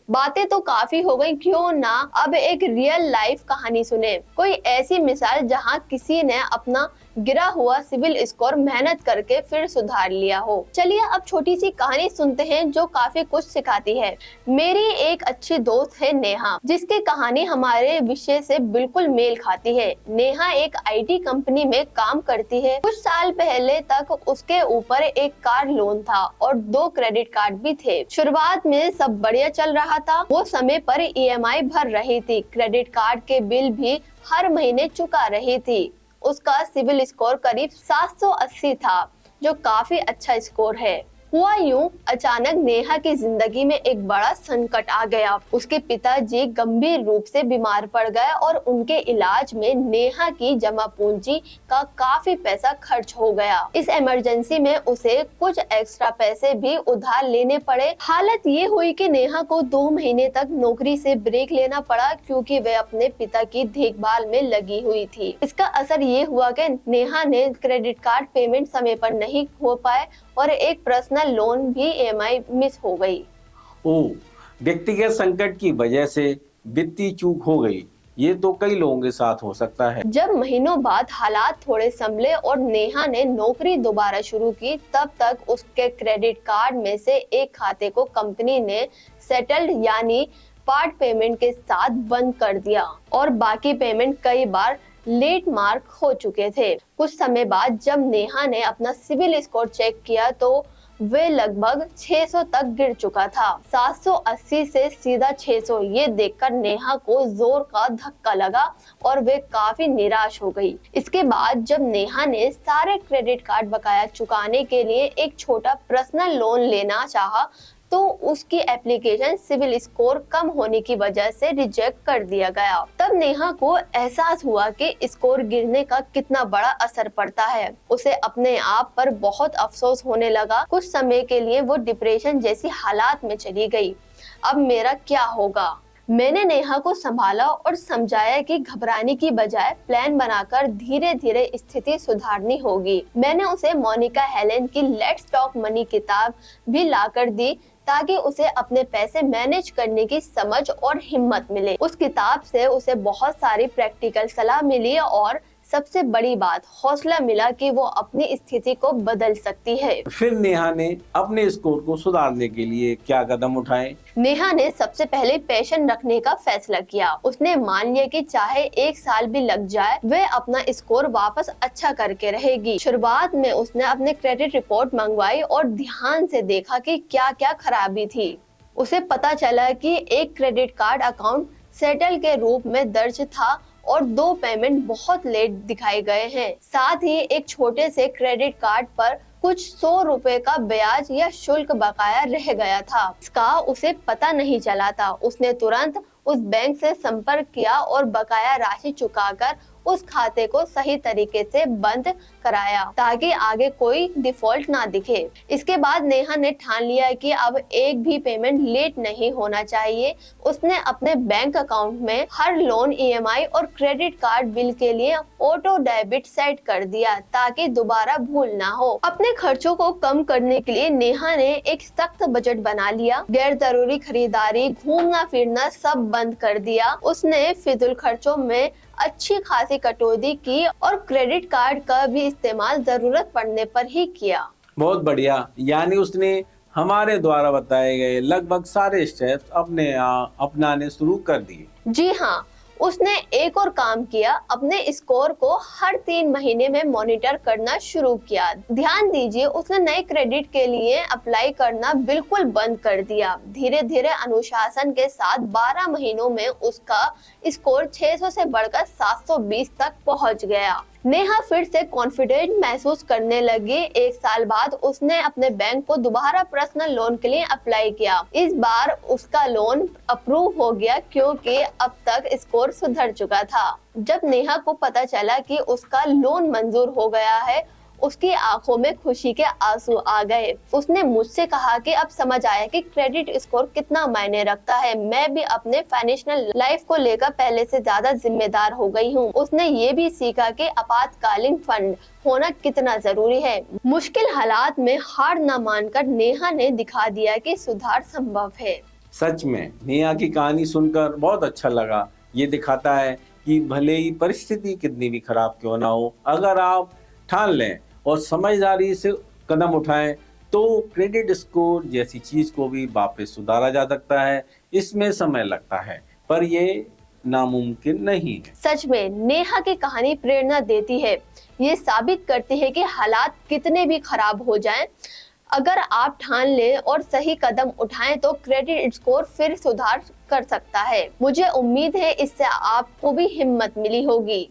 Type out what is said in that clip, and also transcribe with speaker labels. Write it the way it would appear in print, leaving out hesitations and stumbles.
Speaker 1: बातें तो काफी हो गई, क्यों ना अब एक रियल लाइफ कहानी सुने। कोई ऐसी मिसाल जहां किसी ने अपना गिरा हुआ सिविल स्कोर मेहनत करके फिर सुधार लिया हो। चलिए अब छोटी सी कहानी सुनते हैं जो काफी कुछ सिखाती है। मेरी एक अच्छी दोस्त है नेहा, जिसकी कहानी हमारे विषय से बिल्कुल मेल खाती है। नेहा एक आईटी कंपनी में काम करती है। कुछ साल पहले तक उसके ऊपर एक कार लोन था और 2 क्रेडिट कार्ड भी थे। शुरुआत में सब बढ़िया चल रहा था। वो समय पर ईएमआई भर रही थी, क्रेडिट कार्ड के बिल भी हर महीने चुका रही थी। उसका सिविल स्कोर करीब 780 था, जो काफी अच्छा स्कोर है। हुआ यूं, अचानक नेहा की जिंदगी में एक बड़ा संकट आ गया। उसके पिताजी गंभीर रूप से बीमार पड़ गए और उनके इलाज में नेहा की जमा पूंजी का काफी पैसा खर्च हो गया। इस इमरजेंसी में उसे कुछ एक्स्ट्रा पैसे भी उधार लेने पड़े। हालत ये हुई कि नेहा को 2 महीने तक नौकरी से ब्रेक लेना पड़ा, क्योंकि वे अपने पिता की देखभाल में लगी हुई थी। इसका असर ये हुआ कि नेहा ने क्रेडिट कार्ड पेमेंट समय पर नहीं हो पाए और एक पर्सनल लोन भी ईएमआई मिस हो गई।
Speaker 2: ओह, व्यक्तिगत संकट की वजह से वित्तीय चूक हो गई। ये तो कई लोगों के साथ हो सकता है।
Speaker 1: जब महीनों बाद हालात थोड़े संभले और नेहा ने नौकरी दोबारा शुरू की, तब तक उसके क्रेडिट कार्ड में से एक खाते को कंपनी ने सेटल्ड यानी पार्ट पेमेंट के साथ बंद कर दिया और बाकी पेमेंट कई बार लेट मार्क हो चुके थे। कुछ समय बाद जब नेहा ने अपना सिविल स्कोर चेक किया तो वे लगभग 600 तक गिर चुका था। 780 से सीधा 600, ये देखकर नेहा को जोर का धक्का लगा और वे काफी निराश हो गई। इसके बाद जब नेहा ने सारे क्रेडिट कार्ड बकाया चुकाने के लिए एक छोटा पर्सनल लोन लेना चाहा, तो उसकी एप्लीकेशन सिविल स्कोर कम होने की वजह से रिजेक्ट कर दिया गया। तब नेहा को एहसास हुआ कि स्कोर गिरने का कितना बड़ा असर पड़ता है। उसे अपने आप पर बहुत अफसोस होने लगा। कुछ समय के लिए वो डिप्रेशन जैसी हालात में चली गई। अब मेरा क्या होगा? मैंने नेहा को संभाला और समझाया कि घबराने की बजाय प्लान बनाकर धीरे धीरे स्थिति सुधारनी होगी। मैंने उसे मोनिका हेलेन की लेट्स टॉक मनी किताब भी लाकर दी, ताकि उसे अपने पैसे मैनेज करने की समझ और हिम्मत मिले। उस किताब से उसे बहुत सारी प्रैक्टिकल सलाह मिली और सबसे बड़ी बात, हौसला मिला कि वो अपनी स्थिति को बदल सकती है।
Speaker 2: फिर नेहा ने अपने स्कोर को सुधारने के लिए क्या कदम उठाए?
Speaker 1: नेहा ने सबसे पहले पैशन रखने का फैसला किया। उसने मान लिया कि चाहे 1 साल भी लग जाए, वे अपना स्कोर वापस अच्छा करके रहेगी। शुरुआत में उसने अपने क्रेडिट रिपोर्ट मंगवाई और ध्यान से देखा कि क्या क्या खराबी थी। उसे पता चला कि एक क्रेडिट कार्ड अकाउंट सेटल के रूप में दर्ज था और 2 पेमेंट बहुत लेट दिखाए गए हैं। साथ ही एक छोटे से क्रेडिट कार्ड पर कुछ 100 रुपए का ब्याज या शुल्क बकाया रह गया था। इसका उसे पता नहीं चला था। उसने तुरंत उस बैंक से संपर्क किया और बकाया राशि चुकाकर उस खाते को सही तरीके से बंद कराया, ताकि आगे कोई डिफॉल्ट ना दिखे। इसके बाद नेहा ने ठान लिया कि अब एक भी पेमेंट लेट नहीं होना चाहिए। उसने अपने बैंक अकाउंट में हर लोन, ईएमआई और क्रेडिट कार्ड बिल के लिए ऑटो डेबिट सेट कर दिया, ताकि दोबारा भूल ना हो। अपने खर्चों को कम करने के लिए नेहा ने एक सख्त बजट बना लिया। गैर जरूरी खरीदारी, घूमना फिरना सब बंद कर दिया। उसने फिजूल खर्चों में अच्छी खासी कटौती की और क्रेडिट कार्ड का भी इस्तेमाल जरूरत पड़ने पर ही किया।
Speaker 2: बहुत बढ़िया, यानी उसने हमारे द्वारा बताए गए लगभग सारे स्टेप्स अपनाने शुरू कर दिए।
Speaker 1: जी हाँ, उसने एक और काम किया, अपने स्कोर को हर 3 महीने में मॉनिटर करना शुरू किया। ध्यान दीजिए, उसने नए क्रेडिट के लिए अप्लाई करना बिल्कुल बंद कर दिया। धीरे धीरे अनुशासन के साथ 12 महीनों में उसका स्कोर 600 से बढ़कर 720 तक पहुंच गया। नेहा फिर से कॉन्फिडेंट महसूस करने लगी। 1 साल बाद उसने अपने बैंक को दोबारा पर्सनल लोन के लिए अप्लाई किया। इस बार उसका लोन अप्रूव हो गया, क्योंकि अब तक स्कोर सुधर चुका था। जब नेहा को पता चला कि उसका लोन मंजूर हो गया है, उसकी आंखों में खुशी के आंसू आ गए। उसने मुझसे कहा कि अब समझ आया कि क्रेडिट स्कोर कितना मायने रखता है। मैं भी अपने फाइनेंशियल लाइफ को लेकर पहले से ज्यादा जिम्मेदार हो गई हूँ। उसने ये भी सीखा कि आपातकालीन फंड होना कितना जरूरी है। मुश्किल हालात में हार न मानकर नेहा ने दिखा दिया कि सुधार संभव है।
Speaker 2: सच में नेहा की कहानी सुनकर बहुत अच्छा लगा। ये दिखाता है कि भले ही परिस्थिति कितनी भी खराब क्यों ना हो, अगर आप ठान लें और समझदारी से कदम उठाएं तो क्रेडिट स्कोर जैसी चीज को भी वापस सुधारा जा सकता है। इसमें समय लगता है पर ये नामुमकिन नहीं है।
Speaker 1: सच में नेहा की कहानी प्रेरणा देती है। ये साबित करती है कि हालात कितने भी खराब हो जाएं, अगर आप ठान लें और सही कदम उठाएं तो क्रेडिट स्कोर फिर सुधार कर सकता है। मुझे उम्मीद है इससे आपको भी हिम्मत मिली होगी।